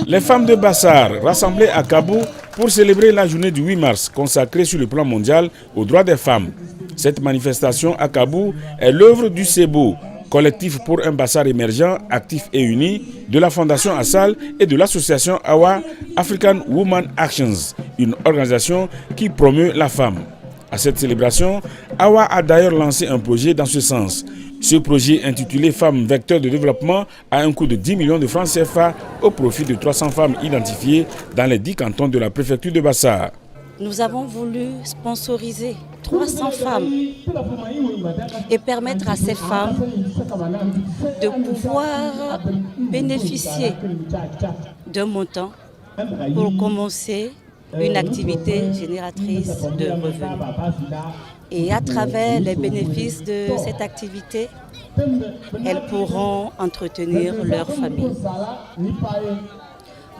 Les femmes de Bassar, rassemblées à Kabou pour célébrer la journée du 8 mars, consacrée sur le plan mondial aux droits des femmes. Cette manifestation à Kabou est l'œuvre du CEBO, collectif pour un Bassar émergent, actif et uni, de la Fondation Assal et de l'association AWA, African Women Actions, une organisation qui promeut la femme. À cette célébration, AWA a d'ailleurs lancé un projet dans ce sens. Ce projet intitulé Femmes vecteurs de développement a un coût de 10 millions de francs CFA au profit de 300 femmes identifiées dans les 10 cantons de la préfecture de Bassar. Nous avons voulu sponsoriser 300 femmes et permettre à ces femmes de pouvoir bénéficier d'un montant pour commencer une activité génératrice de revenus. Et à travers les bénéfices de cette activité, elles pourront entretenir leur famille.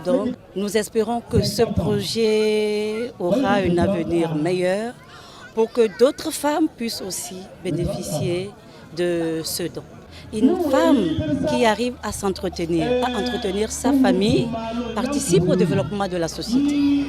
Donc, nous espérons que ce projet aura un avenir meilleur pour que d'autres femmes puissent aussi bénéficier de ce don. Une femme qui arrive à s'entretenir, à entretenir sa famille, participe au développement de la société.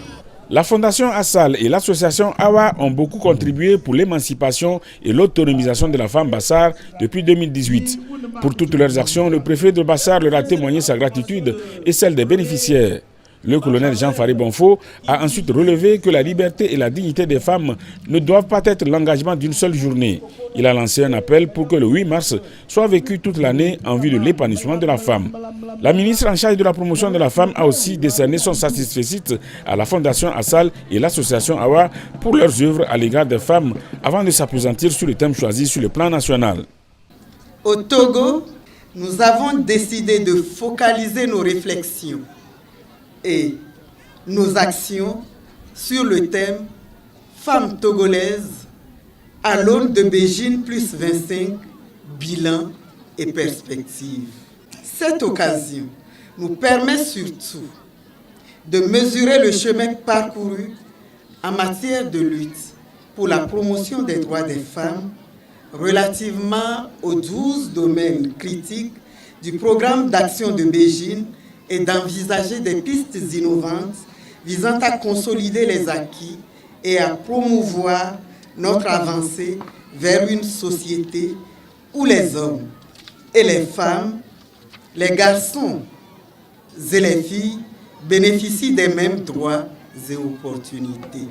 La Fondation Assal et l'association AWA ont beaucoup contribué pour l'émancipation et l'autonomisation de la femme Bassar depuis 2018. Pour toutes leurs actions, le préfet de Bassar leur a témoigné sa gratitude et celle des bénéficiaires. Le colonel Jean-Farid Bonfo a ensuite relevé que la liberté et la dignité des femmes ne doivent pas être l'engagement d'une seule journée. Il a lancé un appel pour que le 8 mars soit vécu toute l'année en vue de l'épanouissement de la femme. La ministre en charge de la promotion de la femme a aussi décerné son satisfecit à la Fondation Assal et l'association AWA pour leurs œuvres à l'égard des femmes avant de s'appesantir sur le thème choisi sur le plan national. Au Togo, nous avons décidé de focaliser nos réflexions et nos actions sur le thème « Femmes togolaises à l'aune de Beijing plus 25, bilan et perspectives ». Cette occasion nous permet surtout de mesurer le chemin parcouru en matière de lutte pour la promotion des droits des femmes relativement aux 12 domaines critiques du programme d'action de Beijing et d'envisager des pistes innovantes visant à consolider les acquis et à promouvoir notre avancée vers une société où les hommes et les femmes, les garçons et les filles bénéficient des mêmes droits et opportunités.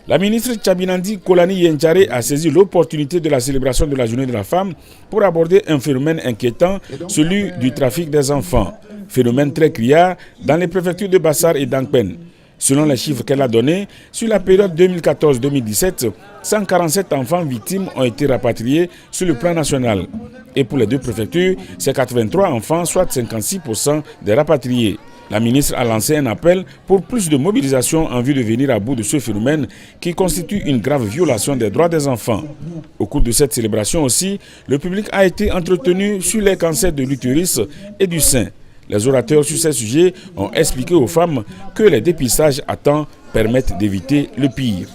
La ministre Tchabinandi Kolani Yenchare a saisi l'opportunité de la célébration de la journée de la femme pour aborder un phénomène inquiétant, celui du trafic des enfants. Phénomène très criard dans les préfectures de Bassar et d'Angpen. Selon les chiffres qu'elle a donnés, sur la période 2014-2017, 147 enfants victimes ont été rapatriés sur le plan national. Et pour les deux préfectures, c'est 83 enfants, soit 56% des rapatriés. La ministre a lancé un appel pour plus de mobilisation en vue de venir à bout de ce phénomène qui constitue une grave violation des droits des enfants. Au cours de cette célébration aussi, le public a été entretenu sur les cancers de l'utérus et du sein. Les orateurs sur ces sujets ont expliqué aux femmes que les dépistages à temps permettent d'éviter le pire.